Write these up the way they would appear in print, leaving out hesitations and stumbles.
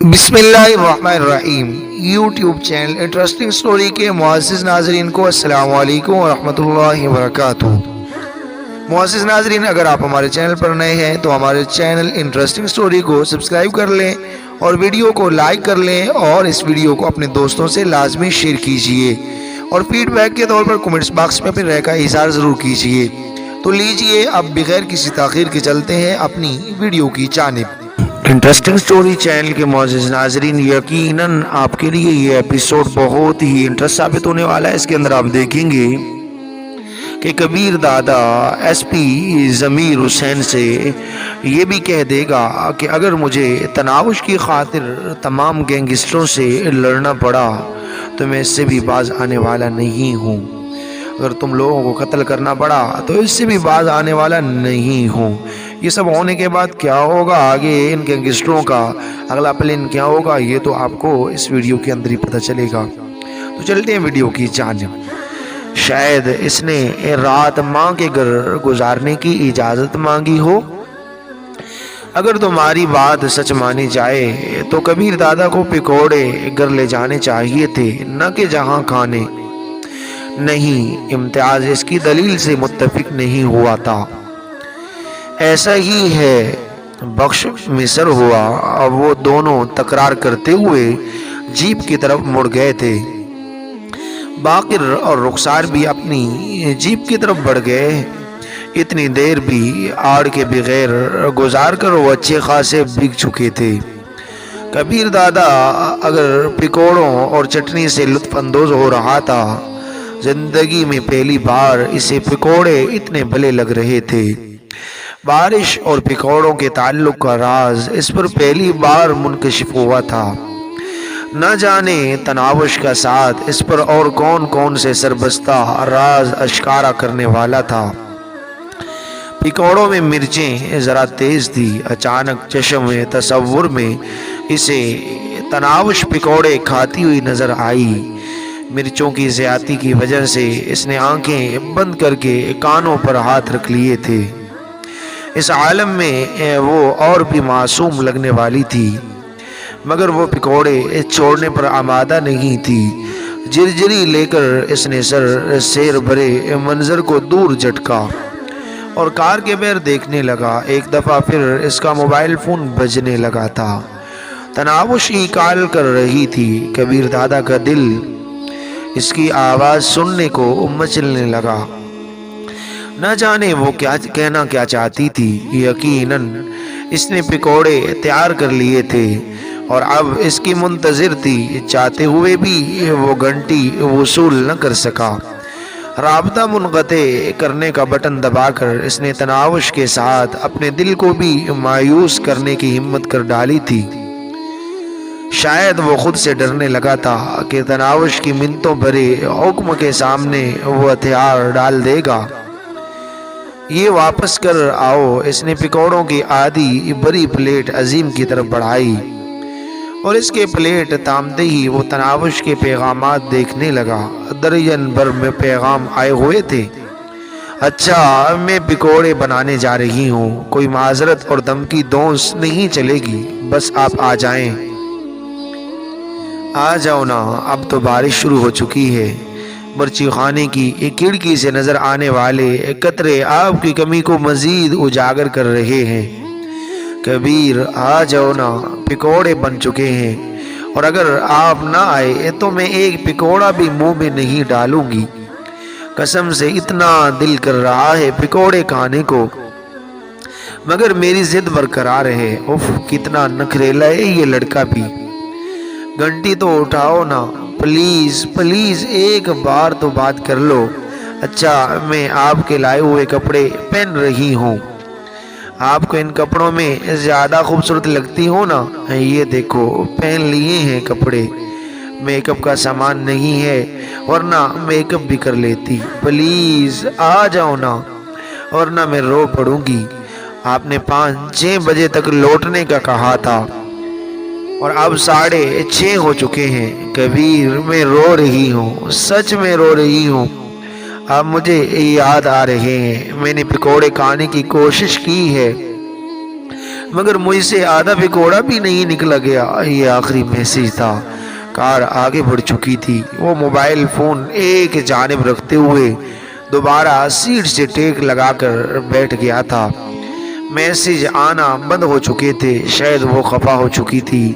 بسم اللہ الرحمن الرحیم۔ یوٹیوب چینل انٹرسٹنگ سٹوری کے معزز ناظرین کو السلام علیکم ورحمۃ اللہ وبرکاتہ۔ معزز ناظرین، اگر آپ ہمارے چینل پر نئے ہیں تو ہمارے چینل انٹرسٹنگ سٹوری کو سبسکرائب کر لیں اور ویڈیو کو لائک کر لیں اور اس ویڈیو کو اپنے دوستوں سے لازمی شیئر کیجیے اور فیڈ بیک کے طور پر کمنٹس باکس میں اپنی رائے کا اظہار ضرور کیجیے۔ تو لیجیے اب بغیر کسی تاخیر کے چلتے ہیں اپنی ویڈیو کی جانب۔ انٹرسٹنگ سٹوری چینل کے معزز ناظرین، یقیناً آپ کے لیے یہ ایپیسوڈ بہت ہی انٹرسٹ ثابت ہونے والا ہے۔ اس کے اندر آپ دیکھیں گے کہ کبیر دادا ایس پی ضمیر حسین سے یہ بھی کہہ دے گا کہ اگر مجھے تناوش کی خاطر تمام گینگسٹروں سے لڑنا پڑا تو میں اس سے بھی باز آنے والا نہیں ہوں۔ اگر تم لوگوں کو قتل کرنا پڑا تو اس سے بھی باز آنے والا نہیں ہوں۔ یہ سب ہونے کے بعد کیا ہوگا، آگے ان گینگسٹروں کا اگلا پلان کیا ہوگا، یہ تو آپ کو اس ویڈیو کے اندر ہی پتہ چلے گا۔ تو چلتے ہیں ویڈیو کی جانب۔ شاید اس نے رات ماں کے گھر گزارنے کی اجازت مانگی ہو۔ اگر تمہاری بات سچ مانی جائے تو کبیر دادا کو پکوڑے گھر لے جانے چاہیے تھے، نہ کہ جہاں کھانے۔ نہیں، امتیاز اس کی دلیل سے متفق نہیں ہوا تھا۔ ایسا ہی ہے، بخش مصر ہوا اور وہ دونوں تکرار کرتے ہوئے جیپ کی طرف مڑ گئے تھے۔ باقر اور رخسار بھی اپنی جیپ کی طرف بڑھ گئے۔ اتنی دیر بھی آڑ کے بغیر گزار کر وہ اچھے خاصے بھگ چکے تھے۔ کبیر دادا اگر پکوڑوں اور چٹنی سے لطف اندوز ہو رہا تھا، زندگی میں پہلی بار اسے پکوڑے اتنے بھلے لگ رہے تھے۔ بارش اور پکوڑوں کے تعلق کا راز اس پر پہلی بار منکشف ہوا تھا۔ نہ جانے تناوش کا ساتھ اس پر اور کون کون سے سربستہ راز اشکارا کرنے والا تھا۔ پکوڑوں میں مرچیں ذرا تیز تھی۔ اچانک چشم تصور میں اسے تناوش پکوڑے کھاتی ہوئی نظر آئی۔ مرچوں کی زیادتی کی وجہ سے اس نے آنکھیں بند کر کے کانوں پر ہاتھ رکھ لیے تھے۔ اس عالم میں وہ اور بھی معصوم لگنے والی تھی، مگر وہ پکوڑے چھوڑنے پر آمادہ نہیں تھی۔ جرجری لے کر اس نے سیر بھرے منظر کو دور جھٹکا اور کار کے بیر دیکھنے لگا۔ ایک دفعہ پھر اس کا موبائل فون بجنے لگا تھا۔ تناوش ہی کال کر رہی تھی۔ کبیر دادا کا دل اس کی آواز سننے کو مچلنے لگا۔ نہ جانے وہ کہنا کیا چاہتی تھی۔ یقیناً اس نے پکوڑے تیار کر لیے تھے اور اب اس کی منتظر تھی۔ چاہتے ہوئے بھی وہ گھنٹی وصول نہ کر سکا۔ رابطہ منقطع کرنے کا بٹن دبا کر اس نے تناوش کے ساتھ اپنے دل کو بھی مایوس کرنے کی ہمت کر ڈالی تھی۔ شاید وہ خود سے ڈرنے لگا تھا کہ تناوش کی منتوں بھرے حکم کے سامنے وہ ہتھیار ڈال دے گا۔ یہ واپس کر آؤ۔ اس نے پکوڑوں کی آدھی بڑی پلیٹ عظیم کی طرف بڑھائی اور اس کے پلیٹ تامتے ہی وہ تناوش کے پیغامات دیکھنے لگا۔ درجن بھر میں پیغام آئے ہوئے تھے۔ اچھا، میں پکوڑے بنانے جا رہی ہوں، کوئی معذرت اور دھمکی دونس نہیں چلے گی، بس آپ آ جائیں۔ آ جاؤ نا، اب تو بارش شروع ہو چکی ہے۔ برچی خانے کی ایک کھڑکی سے نظر آنے والے قطرے آب کی کمی کو مزید اجاگر کر رہے ہیں۔ کبیر، آ جاؤ نا، پکوڑے بن چکے ہیں اور اگر آپ نہ آئے تو میں ایک پکوڑا بھی منہ میں نہیں ڈالوں گی۔ قسم سے اتنا دل کر رہا ہے پکوڑے کھانے کو، مگر میری ضد برقرار ہے۔ اف، کتنا نخریلا ہے یہ لڑکا بھی۔ گھنٹی تو اٹھاؤ نا، پلیز پلیز، ایک بار تو بات کر لو۔ اچھا، میں آپ کے لائے ہوئے کپڑے پہن رہی ہوں، آپ کو ان کپڑوں میں زیادہ خوبصورت لگتی ہو نا۔ یہ دیکھو، پہن لیے ہیں کپڑے، میک اپ کا سامان نہیں ہے ورنہ میک اپ بھی کر لیتی۔ پلیز آ جاؤ نا ورنہ میں رو پڑوں گی۔ آپ نے 5-6 بجے تک لوٹنے کا کہا تھا اور اب 6:30 ہو چکے ہیں۔ کبیر، میں رو رہی ہوں، سچ میں رو رہی ہوں۔ اب مجھے یاد آ رہے ہیں، میں نے پکوڑے کھانے کی کوشش کی ہے مگر مجھ سے آدھا پکوڑا بھی نہیں نکلا گیا۔ یہ آخری میسج تھا۔ کار آگے بڑھ چکی تھی۔ وہ موبائل فون ایک جانب رکھتے ہوئے دوبارہ سیٹ سے ٹیک لگا کر بیٹھ گیا تھا۔ میسج آنا بند ہو چکے تھے۔ شاید وہ خفا ہو چکی تھی۔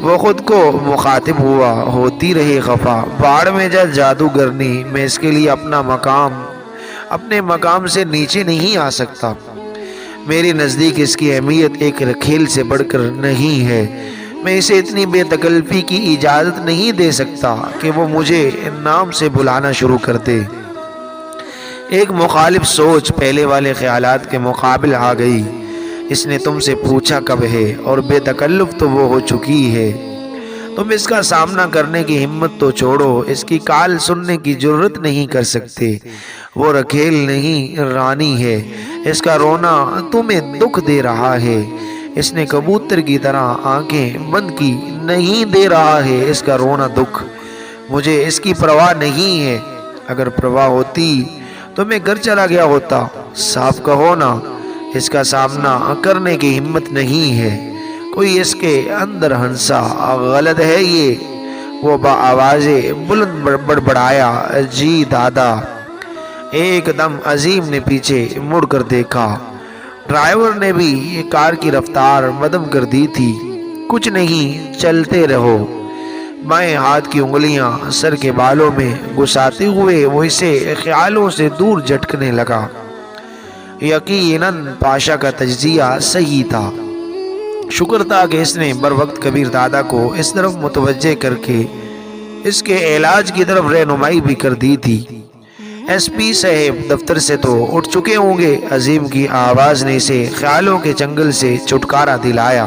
وہ خود کو مخاطب ہوا، ہوتی رہے خفا، باڑ میں جا جادوگرنی، میں اس کے لیے اپنے مقام سے نیچے نہیں آ سکتا۔ میرے نزدیک اس کی اہمیت ایک کھیل سے بڑھ کر نہیں ہے۔ میں اسے اتنی بے تکلفی کی اجازت نہیں دے سکتا کہ وہ مجھے نام سے بلانا شروع کر دے۔ ایک مخالف سوچ پہلے والے خیالات کے مقابل آ گئی۔ اس نے تم سے پوچھا کب ہے، اور بے تکلف تو وہ ہو چکی ہے۔ تم اس کا سامنا کرنے کی ہمت تو چھوڑو، اس کی کال سننے کی جرت نہیں کر سکتے۔ وہ رکھیل نہیں، رانی ہے۔ اس کا رونا تمہیں دکھ دے رہا ہے۔ اس نے کبوتر کی طرح آنکھیں بند کی، نہیں دے رہا ہے اس کا رونا دکھ۔ مجھے اس کی پرواہ نہیں ہے۔ اگر پرواہ ہوتی تو میں گھر چلا گیا ہوتا۔ صاف کہو نا، اس کا سامنا کرنے کی ہمت نہیں ہے۔ کوئی اس کے اندر ہنسا، غلط ہے یہ۔ وہ با آواز بلند بڑبڑایا، جی دادا۔ ایک دم عظیم نے پیچھے مڑ کر دیکھا۔ ڈرائیور نے بھی کار کی رفتار مدم کر دی تھی۔ کچھ نہیں، چلتے رہو۔ بائیں ہاتھ کی انگلیاں سر کے بالوں میں گھساتے ہوئے وہ اسے خیالوں سے دور جھٹکنے لگا۔ یقیناً پاشا کا تجزیہ صحیح تھا۔ شکر تھا کہ اس نے بر وقت کبیر دادا کو اس طرف متوجہ کر کے اس کے علاج کی طرف رہنمائی بھی کر دی تھی۔ ایس پی صاحب دفتر سے تو اٹھ چکے ہوں گے، عظیم کی آواز نے اسے خیالوں کے چنگل سے چھٹکارا دلایا۔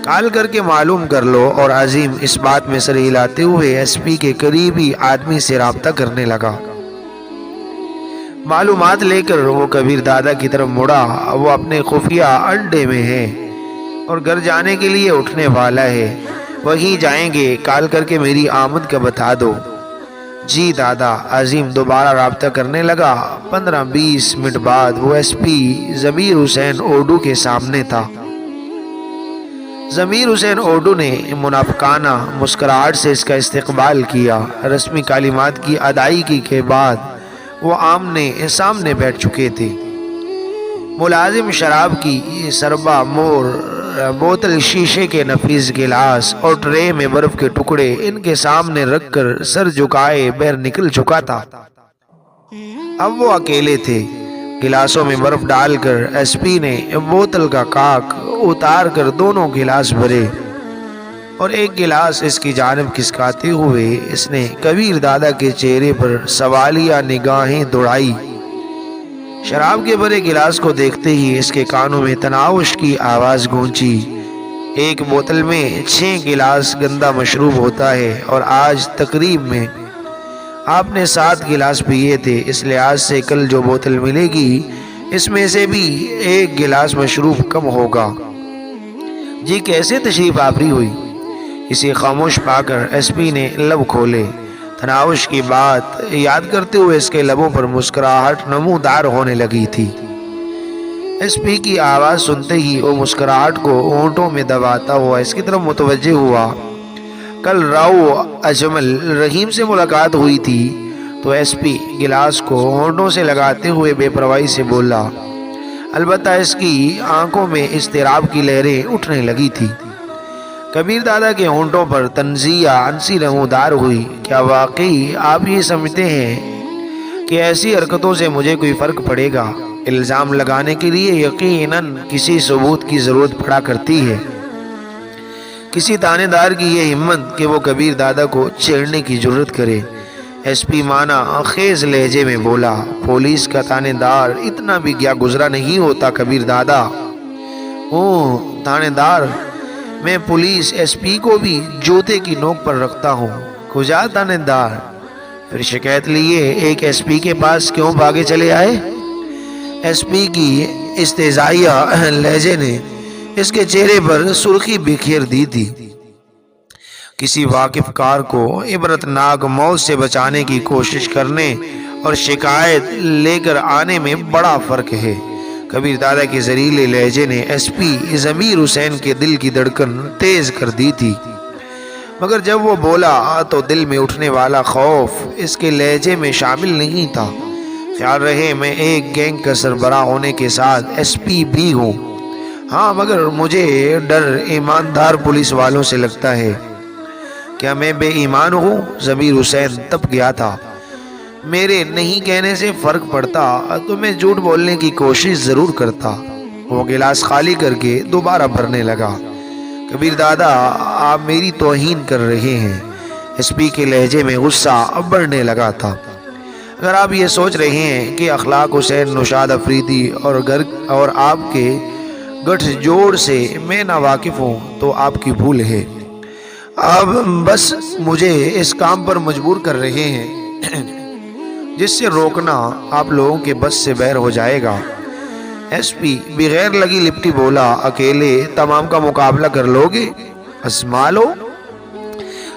کال کر کے معلوم کر لو۔ اور عظیم اس بات میں سر ہلاتے ہوئے ایس پی کے قریبی آدمی سے رابطہ کرنے لگا۔ معلومات لے کر وہ کبیر دادا کی طرف مڑا۔ وہ اپنے خفیہ اڈے میں ہے اور گھر جانے کے لیے اٹھنے والا ہے۔ وہیں جائیں گے، کال کر کے میری آمد کا بتا دو۔ جی دادا۔ عظیم دوبارہ رابطہ کرنے لگا۔ 15-20 منٹ بعد وہ ایس پی ضمیر حسین اوڈو کے سامنے تھا۔ ضمیر حسین اوڈو نے منافقانہ مسکراہٹ سے اس کا استقبال کیا۔ رسمی کلمات کی ادائیگی کے بعد وہ آمنے سامنے بیٹھ چکے تھے۔ ملازم شراب کی سربا مور، بوتل، شیشے کے نفیس گلاس اور ٹرے میں برف کے ٹکڑے ان کے سامنے رکھ کر سر جھکائے بہر نکل چکا تھا۔ اب وہ اکیلے تھے۔ گلاسوں میں برف ڈال کر ایس پی نے بوتل کا کاک اتار کر دونوں گلاس بھرے اور ایک گلاس اس کی جانب کھسکاتے ہوئے اس نے کبیر دادا کے چہرے پر سوالیہ نگاہیں دوڑائی۔ شراب کے بھرے گلاس کو دیکھتے ہی اس کے کانوں میں تناوش کی آواز گونجی۔ ایک بوتل میں 6 گلاس گندا مشروب ہوتا ہے اور آج تقریب میں آپ نے 7 گلاس پیے تھے۔ اس لحاظ سے کل جو بوتل ملے گی اس میں سے بھی 1 گلاس مشروب کم ہوگا۔ جی کیسے تشریف آوری ہوئی؟ اسے خاموش پا کر ایس پی نے لب کھولے۔ تناوش کی بات یاد کرتے ہوئے اس کے لبوں پر مسکراہٹ نمودار ہونے لگی تھی۔ ایس پی کی آواز سنتے ہی وہ مسکراہٹ کو ہونٹوں میں دباتا ہوا اس کی طرف متوجہ ہوا۔ کل راؤ اجمل رحیم سے ملاقات ہوئی تھی تو ایس پی گلاس کو ہونٹوں سے لگاتے ہوئے بے پرواہی سے بولا۔ البتہ اس کی آنکھوں میں اضطراب کی لہریں اٹھنے لگی تھی۔ کبیر دادا کے ہونٹوں پر تنزیہ انسی نمودار ہوئی۔ کیا واقعی آپ یہ سمجھتے ہیں کہ ایسی حرکتوں سے مجھے کوئی فرق پڑے گا؟ الزام لگانے کے لیے یقیناً کسی ثبوت کی ضرورت پڑا کرتی ہے، کسی تانے دار کی یہ ہمت کہ وہ کبیر دادا کو چھیڑنے کی جرت کرے۔ ایس پی مانا خیز لہجے میں بولا۔ پولیس کا تانے دار اتنا بھی گیا گزرا نہیں ہوتا کبیر دادا۔ اوہ تانے دار؟ میں پولیس ایس پی کو بھی جوتے کی نوک پر رکھتا ہوں۔ کجا تانے دار؟ پھر شکایت لیے ایک ایس پی کے پاس کیوں بھاگے چلے آئے؟ ایس پی کی استہزائیہ لہجے نے اس کے چہرے پر سرخی بکھیر دی تھی۔ کسی واقف کار کو عبرتناک موت سے بچانے کی کوشش کرنے اور شکایت لے کر آنے میں بڑا فرق ہے۔ کبیر دادا کے زہریلے لہجے نے ایس پی ضمیر حسین کے دل کی دھڑکن تیز کر دی تھی، مگر جب وہ بولا تو دل میں اٹھنے والا خوف اس کے لہجے میں شامل نہیں تھا۔ خیال رہے میں ایک گینگ کا سربراہ ہونے کے ساتھ ایس پی بھی ہوں، ہاں مگر مجھے ڈر ایماندار پولیس والوں سے لگتا ہے۔ کیا میں بے ایمان ہوں؟ ضمیر حسین تپ گیا تھا۔ میرے نہیں کہنے سے فرق پڑتا تو میں جھوٹ بولنے کی کوشش ضرور کرتا۔ وہ گلاس خالی کر کے دوبارہ بھرنے لگا۔ کبیر دادا، آپ میری توہین کر رہے ہیں۔ ایس پی کے لہجے میں غصہ اب بڑھنے لگا تھا۔ اگر آپ یہ سوچ رہے ہیں کہ اخلاق حسین، نوشاد افریدی اور آپ کے گٹھ جوڑ سے میں ناواقف ہوں تو آپ کی بھول ہے۔ آپ بس مجھے اس کام پر مجبور کر رہے ہیں جس سے روکنا آپ لوگوں کے بس سے باہر ہو جائے گا۔ ایس پی بغیر لگی لپٹی بولا، اکیلے تمام کا مقابلہ کر لو گے؟ ازما لو۔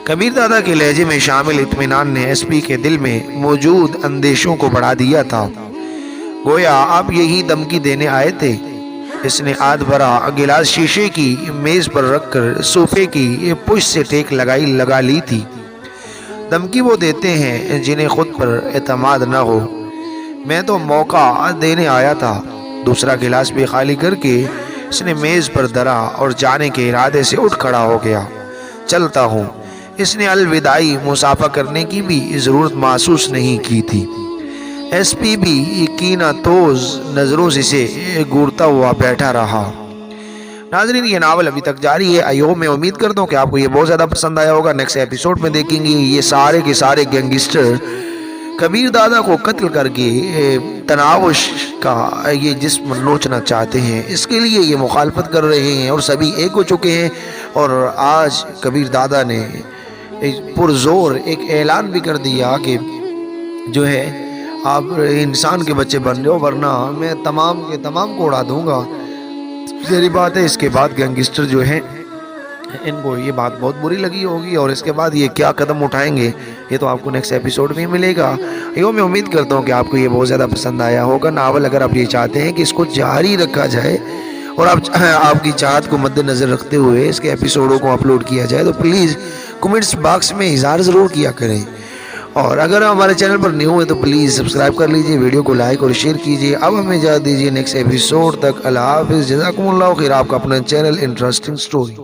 کبیر دادا کے لہجے میں شامل اطمینان نے ایس پی کے دل میں موجود اندیشوں کو بڑھا دیا تھا۔ گویا آپ یہی دھمکی دینے آئے تھے۔ اس نے آدھ بھرا گلاس شیشے کی میز پر رکھ کر صوفے کی پشت سے ٹیک لگا لی تھی۔ دھمکی وہ دیتے ہیں جنہیں خود پر اعتماد نہ ہو۔ میں تو موقع دینے آیا تھا۔ دوسرا گلاس بھی خالی کر کے اس نے میز پر دھرا اور جانے کے ارادے سے اٹھ کھڑا ہو گیا۔ چلتا ہوں۔ اس نے الوداعی مصافحہ کرنے کی بھی ضرورت محسوس نہیں کی تھی۔ ایس پی بھی کینہ توز نظروں سے گورتا ہوا بیٹھا رہا۔ ناظرین، یہ ناول ابھی تک جاری ہے۔ میں امید کرتا ہوں کہ آپ کو یہ بہت زیادہ پسند آیا ہوگا۔ نیکسٹ ایپیسوڈ میں دیکھیں گے یہ سارے کے سارے گینگسٹر کبیر دادا کو قتل کر کے تناوش کا یہ جسم نوچنا چاہتے ہیں۔ اس کے لیے یہ مخالفت کر رہے ہیں اور سبھی ایک ہو چکے ہیں، اور آج کبیر دادا نے پرزور ایک اعلان بھی کر دیا کہ جو ہے آپ انسان کے بچے بن رہے ہو، ورنہ میں تمام کے تمام کو اڑا دوں گا۔ ظاہری بات ہے اس کے بعد گینگسٹر جو ہیں ان کو یہ بات بہت بری لگی ہوگی، اور اس کے بعد یہ کیا قدم اٹھائیں گے یہ تو آپ کو نیکسٹ ایپیسوڈ میں ملے گا۔ میں امید کرتا ہوں کہ آپ کو یہ بہت زیادہ پسند آیا ہوگا ناول۔ اگر آپ یہ چاہتے ہیں کہ اس کو جاری رکھا جائے اور آپ کی چاہت کو مد نظر رکھتے ہوئے اس کے ایپیسوڈوں کو اپلوڈ کیا جائے تو پلیز کمنٹس باکس میں اظہار ضرور کیا کریں، اور اگر ہمارے چینل پر نیو ہے تو پلیز سبسکرائب کر لیجئے، ویڈیو کو لائک اور شیئر کیجئے۔ اب ہمیں اجازت دیجئے نیکسٹ ایپیسوڈ تک۔ اللہ حافظ، جزاکم اللہ خیر۔ آپ کا اپنا چینل انٹرسٹنگ سٹوری۔